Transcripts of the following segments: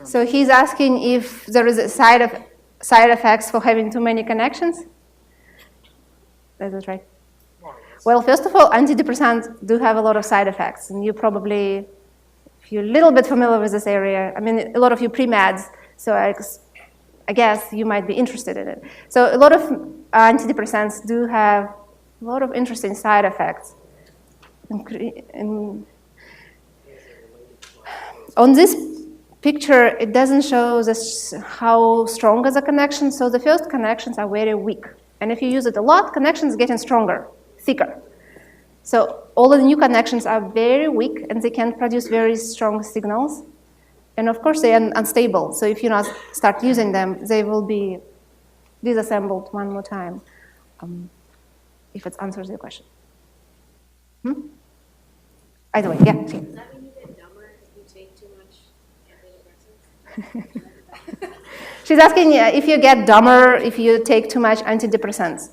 So he's asking if there is a side effects for having too many connections. Is that right? Well, first of all, antidepressants do have a lot of side effects, and you probably, if you're a little bit familiar with this area, I mean, a lot of you pre-meds, so I guess you might be interested in it. So a lot of antidepressants do have a lot of interesting side effects. On this picture, it doesn't show how strong is the connection, so the first connections are very weak. And if you use it a lot, connections getting stronger, thicker. So all of the new connections are very weak, and they can produce very strong signals. And of course, they are unstable. So if you not start using them, they will be disassembled one more time, if it answers your question. Either way, yeah. Does that mean you get dumber if you take too much antidepressants? She's asking if you get dumber if you take too much antidepressants.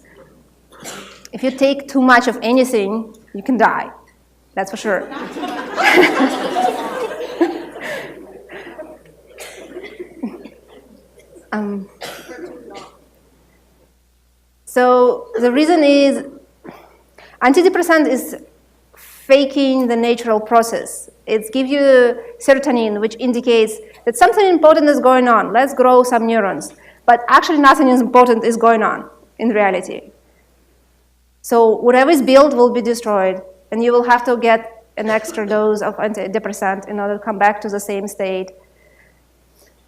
If you take too much of anything, you can die. That's for sure. So the reason is antidepressant is faking the natural process. It gives you serotonin, which indicates that something important is going on. Let's grow some neurons. But actually nothing important is going on in reality. So whatever is built will be destroyed, and you will have to get an extra dose of antidepressant in order to come back to the same state.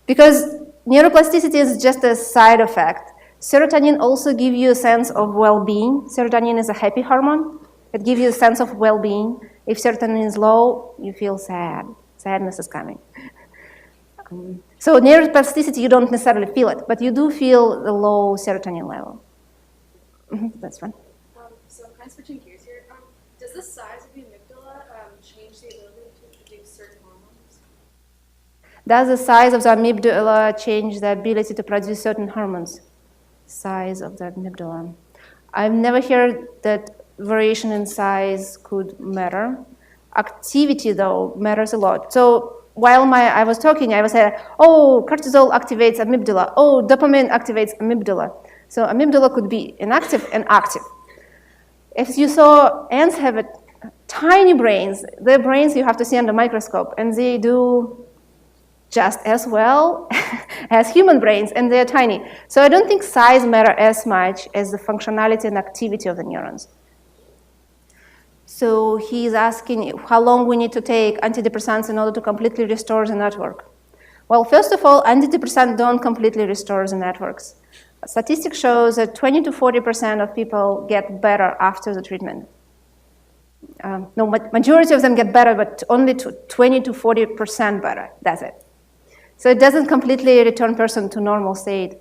Because neuroplasticity is just a side effect. Serotonin also gives you a sense of well-being. Serotonin is a happy hormone. It gives you a sense of well-being. If serotonin is low, you feel sad. Sadness is coming. So neuroplasticity, you don't necessarily feel it, but you do feel the low serotonin level. That's fine. So kind of switching gears here. Does the size of the amygdala change the ability to produce certain hormones? Does the size of the amygdala change the ability to produce certain hormones? Size of the amygdala. I've never heard that variation in size could matter. Activity, though, matters a lot. So while I was talking, I was saying, oh, cortisol activates amygdala. Oh, dopamine activates amygdala. So amygdala could be inactive and active. If you saw ants have tiny brains, their brains you have to see under a microscope, and they do just as well as human brains, and they're tiny. So I don't think size matters as much as the functionality and activity of the neurons. So he's asking how long we need to take antidepressants in order to completely restore the network. Well, first of all, antidepressants don't completely restore the networks. Statistics shows that 20 to 40% of people get better after the treatment. No, majority of them get better, but only 20 to 40% better. That's it. So it doesn't completely return person to normal state.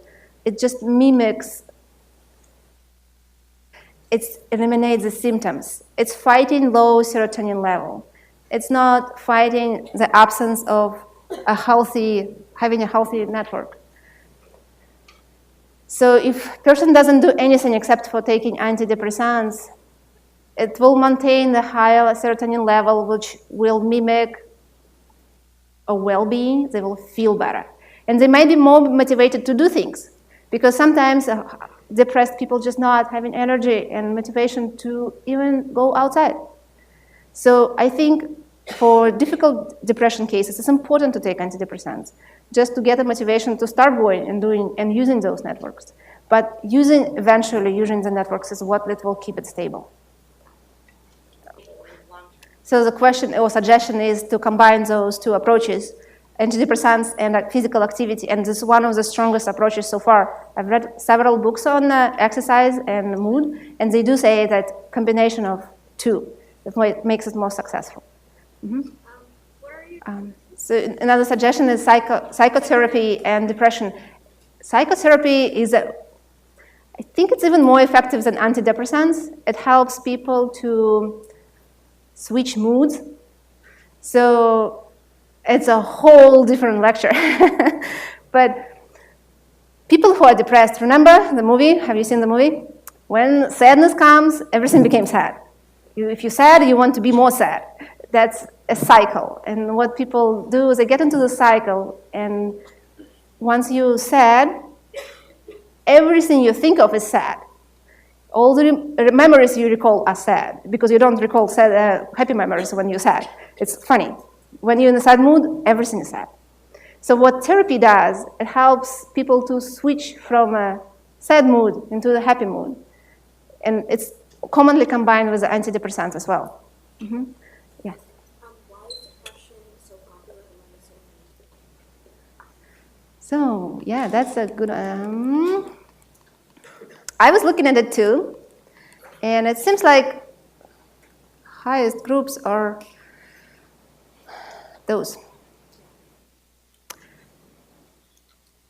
It just mimics. It eliminates the symptoms. It's fighting low serotonin level. It's not fighting the absence of having a healthy network. So if person doesn't do anything except for taking antidepressants, it will maintain the higher serotonin level, which will mimic a well-being. They will feel better. And they might be more motivated to do things, because sometimes depressed people just not having energy and motivation to even go outside. So I think for difficult depression cases, it's important to take antidepressants, just to get the motivation to start going and doing and using those networks. But eventually using the networks is what will keep it stable. So the question or suggestion is to combine those two approaches, antidepressants and physical activity, and this is one of the strongest approaches so far. I've read several books on exercise and mood, and they do say that combination of two makes it more successful. So another suggestion is psychotherapy and depression. Psychotherapy is, I think it's even more effective than antidepressants. It helps people to switch moods. So it's a whole different lecture. But people who are depressed, remember the movie? Have you seen the movie? When sadness comes, everything becomes sad. If you're sad, you want to be more sad. That's a cycle. And what people do is they get into the cycle, and once you're sad, everything you think of is sad. All the memories you recall are sad, because you don't recall sad, happy memories when you're sad. It's funny. When you're in a sad mood, everything is sad. So what therapy does, it helps people to switch from a sad mood into a happy mood. And it's commonly combined with the antidepressants as well. Mm-hmm. Yeah. Why is depression so popular among so many people? So, yeah, that's a good I was looking at it too, and it seems like highest groups are those.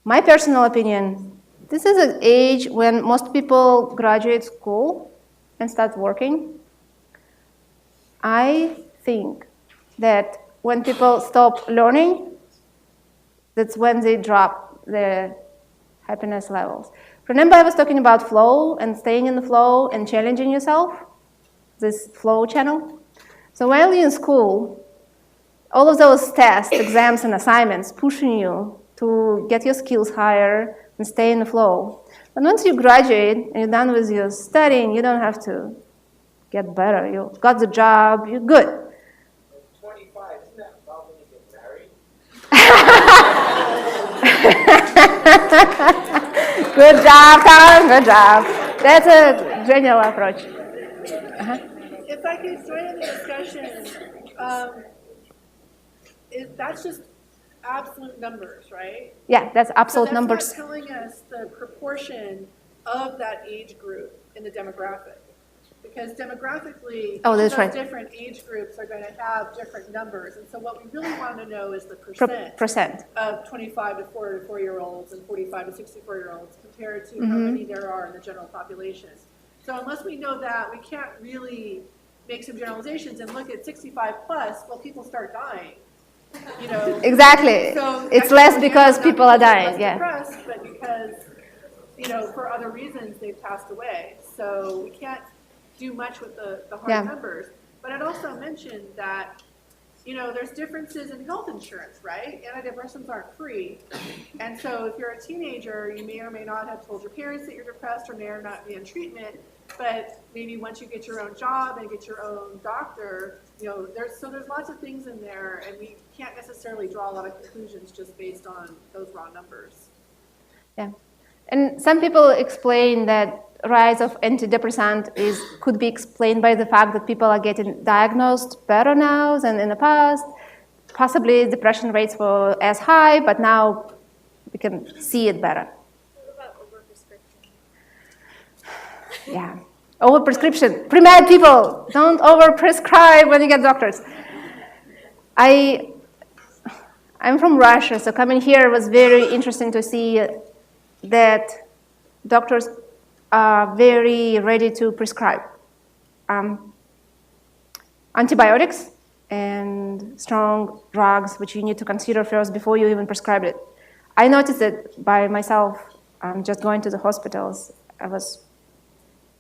My personal opinion, this is an age when most people graduate school and start working. I think that when people stop learning, that's when they drop their happiness levels. Remember I was talking about flow and staying in the flow and challenging yourself? This flow channel? So while you're in school, all of those tests, exams, and assignments pushing you to get your skills higher and stay in the flow. But once you graduate and you're done with your studying, you don't have to get better. You got the job, you're good. 25, isn't that about when you get married? Good job, Tom, good job. That's a general approach. If I could join in the discussion, that's just absolute numbers, right? Yeah, that's absolute so that's numbers. not telling us the proportion of that age group in the demographic. Because demographically, that's right. different age groups are going to have different numbers. And so what we really want to know is the percent of 25 to 44-year-olds and 45 to 64-year-olds compared to how many there are in the general population. So unless we know that, we can't really make some generalizations and look at 65 plus, well, people start dying. You know, Exactly. so it's less because people are dying, yeah. Depressed, but because, you know, for other reasons they've passed away. So we can't do much with the hard numbers. But I'd also mentioned that, you know, there's differences in health insurance, right? Antidepressants aren't free. And so if you're a teenager, you may or may not have told your parents that you're depressed or may or not be in treatment. But maybe once you get your own job and get your own doctor, you know, there's lots of things in there, and we can't necessarily draw a lot of conclusions just based on those raw numbers. Yeah, and some people explain that rise of antidepressant could be explained by the fact that people are getting diagnosed better now than in the past. Possibly depression rates were as high, but now we can see it better. What about overprescription? Yeah, overprescription. Pre-med people, don't overprescribe when you get doctors. I'm from Russia, so coming here was very interesting to see that doctors are very ready to prescribe antibiotics and strong drugs, which you need to consider first before you even prescribe it. I noticed it by myself, just going to the hospitals. I was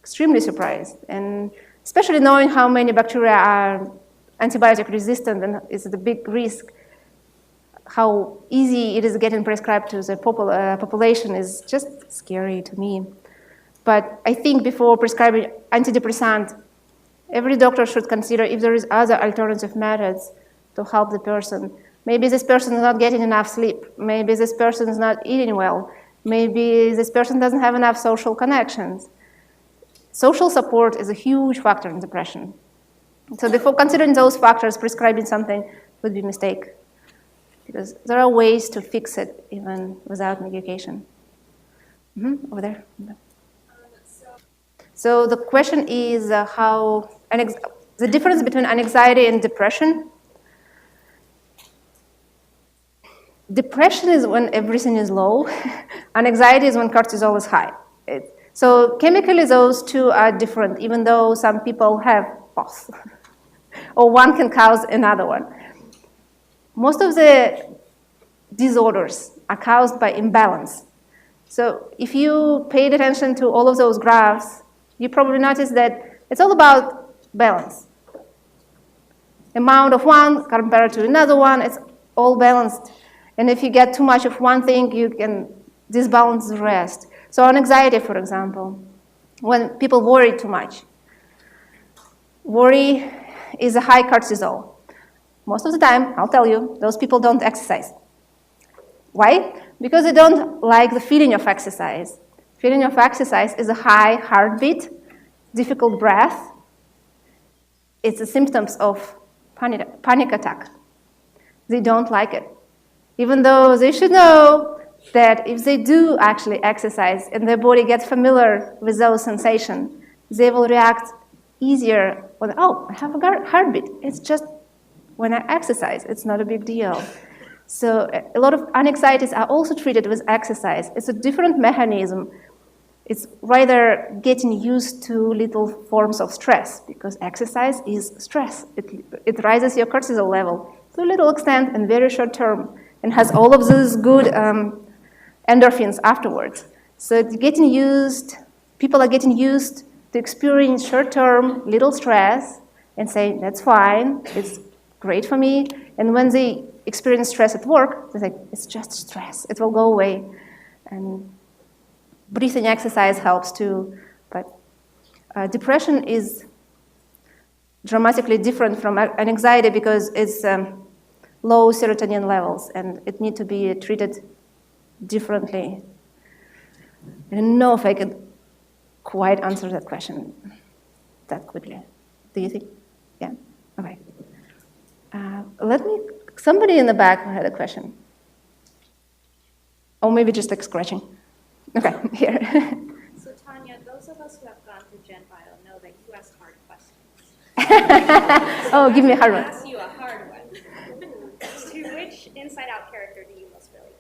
extremely surprised, and especially knowing how many bacteria are antibiotic resistant, and it's the big risk. How easy it is getting prescribed to the population is just scary to me. But I think before prescribing antidepressant, every doctor should consider if there is other alternative methods to help the person. Maybe this person is not getting enough sleep. Maybe this person is not eating well. Maybe this person doesn't have enough social connections. Social support is a huge factor in depression. So before considering those factors, prescribing something would be a mistake, because there are ways to fix it even without medication. Over there. So the question is the difference between anxiety and depression. Depression is when everything is low. Anxiety is when cortisol is high. So chemically, those two are different, even though some people have both. Or one can cause another one. Most of the disorders are caused by imbalance. So if you paid attention to all of those graphs, you probably noticed that it's all about balance. amount of one compared to another one. It's all balanced. And if you get too much of one thing, you can disbalance the rest. So on anxiety, for example, when people worry too much, worry is a high cortisol. Most of the time, I'll tell you, those people don't exercise. Why? Because they don't like the feeling of exercise. Feeling of exercise is a high heartbeat, difficult breath. It's the symptoms of panic attack. They don't like it. Even though they should know that if they do actually exercise and their body gets familiar with those sensations, they will react easier when, oh, I have a heartbeat. It's just when I exercise, it's not a big deal. So a lot of anxieties are also treated with exercise. It's a different mechanism. It's rather getting used to little forms of stress, because exercise is stress. It raises your cortisol level to a little extent and very short term, and has all of those good endorphins afterwards. So it's getting used, people are getting used to experience short-term little stress and say, that's fine, it's great for me. And when they experience stress at work, they say, it's just stress, it will go away. And breathing exercise helps too, but depression is dramatically different from an anxiety because it's low serotonin levels, and it needs to be treated differently. I don't know if I could quite answer that question that quickly. Do you think? Yeah? Okay. Somebody in the back had a question. Or maybe just like scratching. Okay, here. So Tanya, those of us who have gone through Gen Bio know that you ask hard questions. Oh, give me a hard one. I'll ask you a hard one. To which inside-out character do you most relate?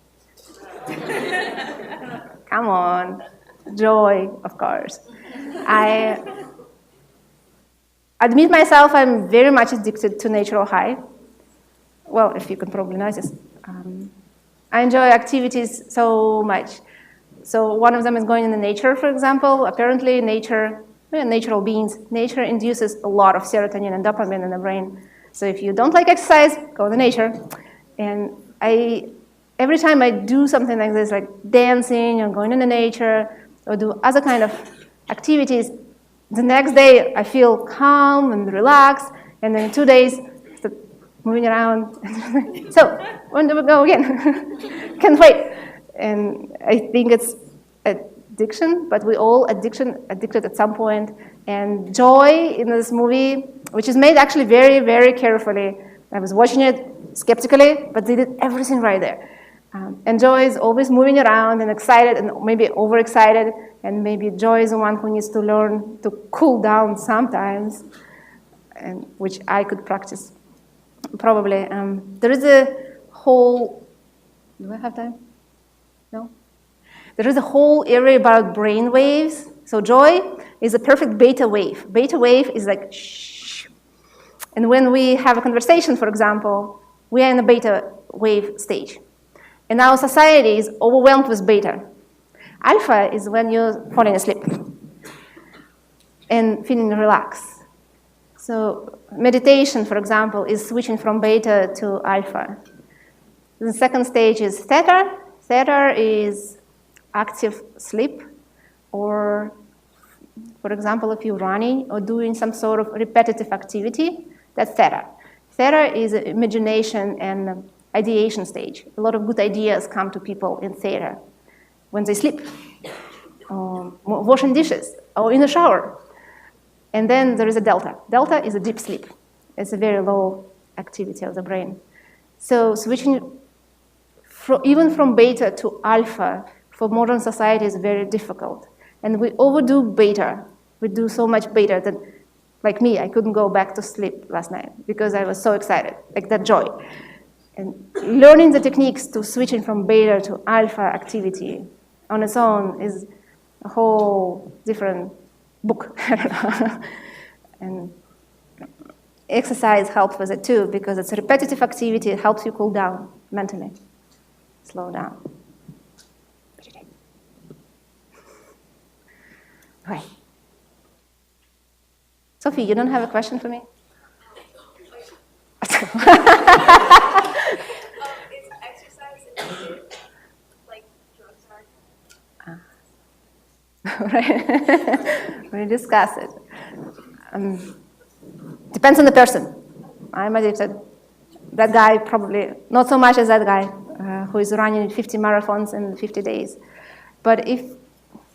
Come on. Joy, of course. I admit myself, I'm very much addicted to natural high. Well, if you can probably notice. I enjoy activities so much. So one of them is going in the nature, for example. Apparently nature, natural beings, nature induces a lot of serotonin and dopamine in the brain. So if you don't like exercise, go to nature. And every time I do something like this, like dancing or going in the nature or do other kind of activities, the next day I feel calm and relaxed, and then in 2 days, start moving around. So when do we go again? Can't wait. And I think it's addiction, but we all addicted at some point. And joy in this movie, which is made actually very, very carefully. I was watching it skeptically, but they did everything right there. And joy is always moving around and excited and maybe overexcited. And maybe joy is the one who needs to learn to cool down sometimes, and which I could practice probably. There is a whole, do I have time? No? There is a whole area about brain waves. So joy is a perfect beta wave. Beta wave is like shh. And when we have a conversation, for example, we are in a beta wave stage. And our society is overwhelmed with beta. Alpha is when you're falling asleep and feeling relaxed. So meditation, for example, is switching from beta to alpha. The second stage is theta. Theta is active sleep, or, for example, if you're running or doing some sort of repetitive activity, that's theta. Theta is imagination and ideation stage. A lot of good ideas come to people in theta when they sleep, washing dishes, or in the shower. And then there is a delta. Delta is a deep sleep. It's a very low activity of the brain. So switching even from beta to alpha for modern society is very difficult. And we overdo beta. We do so much beta that, like me, I couldn't go back to sleep last night because I was so excited, like that joy. And learning the techniques to switching from beta to alpha activity on its own is a whole different book. And exercise helps with it too, because it's a repetitive activity. It helps you cool down mentally. Slow down. Okay. Sophie, you don't have a question for me? Is exercise addictive, like drugs are? Right. We discuss it. Depends on the person. I'm addicted. That guy probably not so much as that guy who is running 50 marathons in 50 days. But if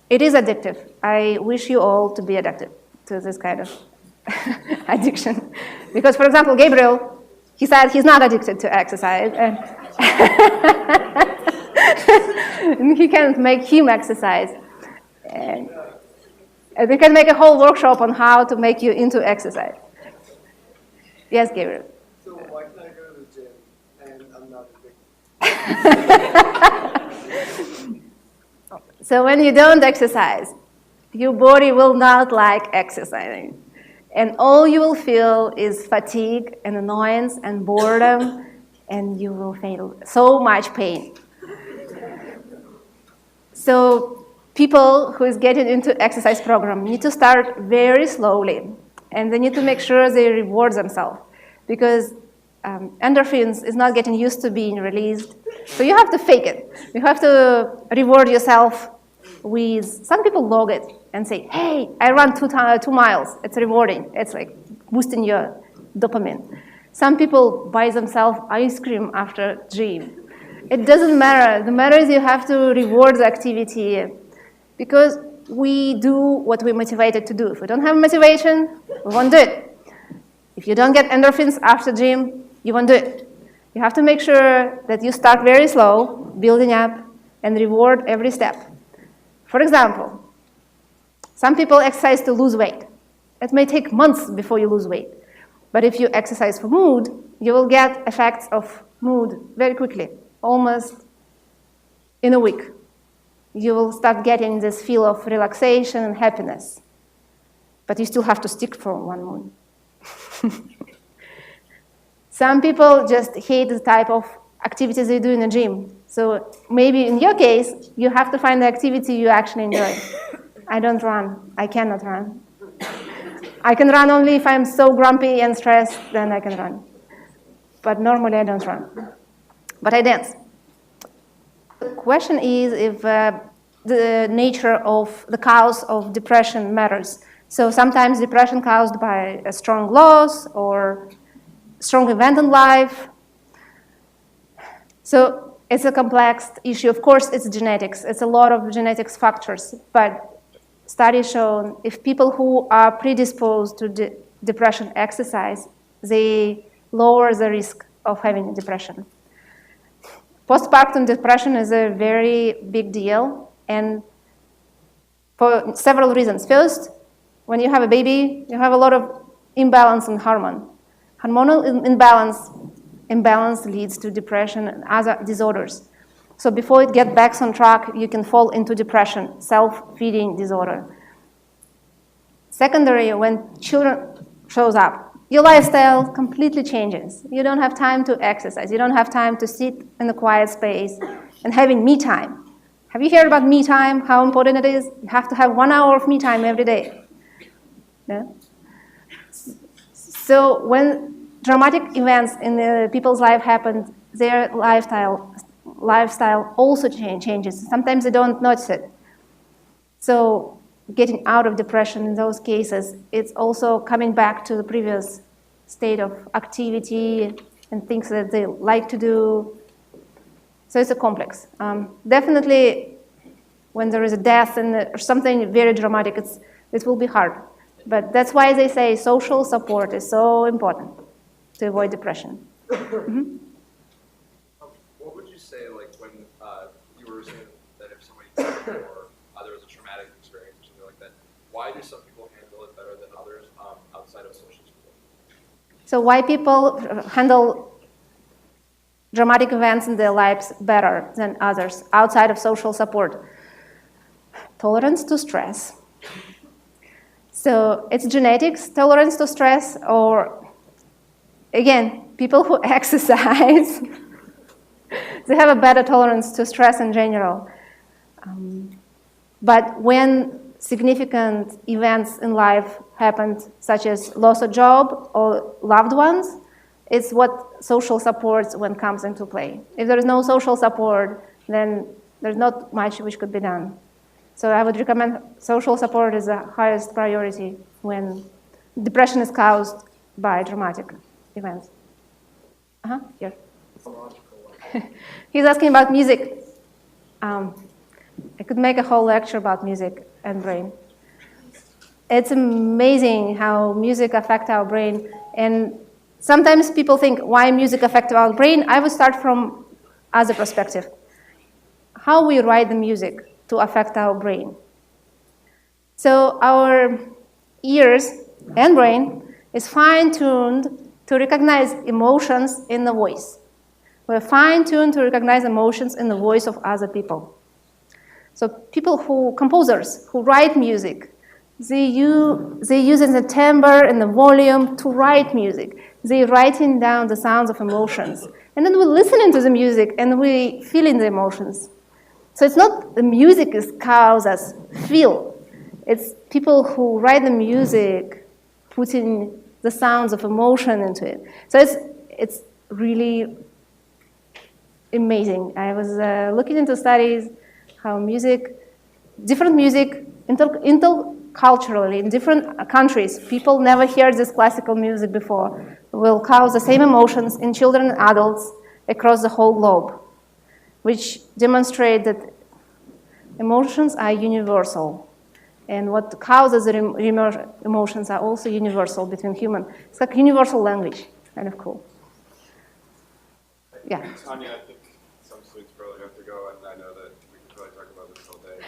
it is addictive, I wish you all to be addicted to this kind of addiction. Because, for example, Gabriel, he said he's not addicted to exercise. And he can make him exercise. And we can make a whole workshop on how to make you into exercise. Yes, Gabriel. So why can I go to the gym and I'm not addicted? So when you don't exercise, your body will not like exercising. And all you will feel is fatigue and annoyance and boredom, and you will feel so much pain. So people who is getting into exercise program need to start very slowly, and they need to make sure they reward themselves, because endorphins is not getting used to being released. So you have to fake it. You have to reward yourself with, some people log it and say, hey, I ran 2 miles. It's rewarding. It's like boosting your dopamine. Some people buy themselves ice cream after gym. It doesn't matter. The matter is you have to reward the activity, because we do what we're motivated to do. If we don't have motivation, we won't do it. If you don't get endorphins after gym, you won't do it. You have to make sure that you start very slow, building up, and reward every step. For example, some people exercise to lose weight. It may take months before you lose weight. But if you exercise for mood, you will get effects of mood very quickly, almost in a week. You will start getting this feel of relaxation and happiness. But you still have to stick for 1 month. Some people just hate the type of activities they do in the gym. So maybe in your case, you have to find the activity you actually enjoy. I don't run. I cannot run. I can run only if I'm so grumpy and stressed, then I can run. But normally I don't run. But I dance. The question is if the nature of the cause of depression matters. So sometimes depression caused by a strong loss or strong event in life. So it's a complex issue. Of course, it's genetics. It's a lot of genetics factors. But studies show if people who are predisposed to depression exercise, they lower the risk of having depression. Postpartum depression is a very big deal, and for several reasons. First, when you have a baby, you have a lot of imbalance in hormone. Hormonal imbalance leads to depression and other disorders. So before it gets back on track, you can fall into depression, self-feeding disorder. Secondary, when children shows up, your lifestyle completely changes. You don't have time to exercise. You don't have time to sit in a quiet space and having me time. Have you heard about me time, how important it is? You have to have 1 hour of me time every day. Yeah? So when dramatic events in people's life happen, their lifestyle also changes. Sometimes they don't notice it. So getting out of depression in those cases, it's also coming back to the previous state of activity and things that they like to do. So it's a complex. Definitely, when there is a death or something very dramatic, it will be hard. But that's why they say social support is so important to avoid depression. Mm-hmm. What would you say, like, when you were saying that if somebody died or there was a traumatic experience or something like that, why do some people handle it better than others outside of social support? So why people handle dramatic events in their lives better than others outside of social support? Tolerance to stress. So it's genetics, tolerance to stress, or again, people who exercise, they have a better tolerance to stress in general. But when significant events in life happened, such as loss of job or loved ones, it's what social supports when comes into play. If there is no social support, then there's not much which could be done. So I would recommend social support is the highest priority when depression is caused by traumatic events. Here. He's asking about music. I could make a whole lecture about music and brain. It's amazing how music affects our brain. And sometimes people think, why music affects our brain? I would start from other perspective. How we write the music to affect our brain. So our ears and brain is fine-tuned to recognize emotions in the voice. We're fine-tuned to recognize emotions in the voice of other people. So composers who write music, they use the timbre and the volume to write music. They're writing down the sounds of emotions. And then we're listening to the music and we're feeling the emotions. So it's not the music is cause us feel. It's people who write the music putting the sounds of emotion into it. So it's really amazing. I was looking into studies how different music, interculturally in different countries, people never heard this classical music before, will cause the same emotions in children and adults across the whole globe, which demonstrate that emotions are universal. And what causes the emotions are also universal between humans. It's like universal language, kind of cool. Yeah. Tanya, I think some students probably have to go, and I know that we could probably talk about this all day.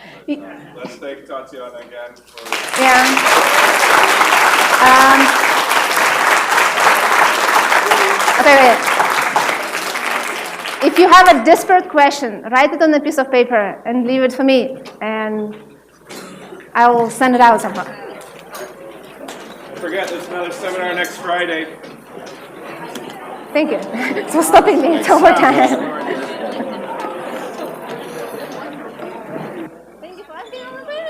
But, let's thank Tatiana again for... Yeah. If you have a desperate question, write it on a piece of paper and leave it for me, and I will send it out somehow. Don't forget, there's another seminar next Friday. Thank you for stopping me. It's overtime. Thank you for asking all the way.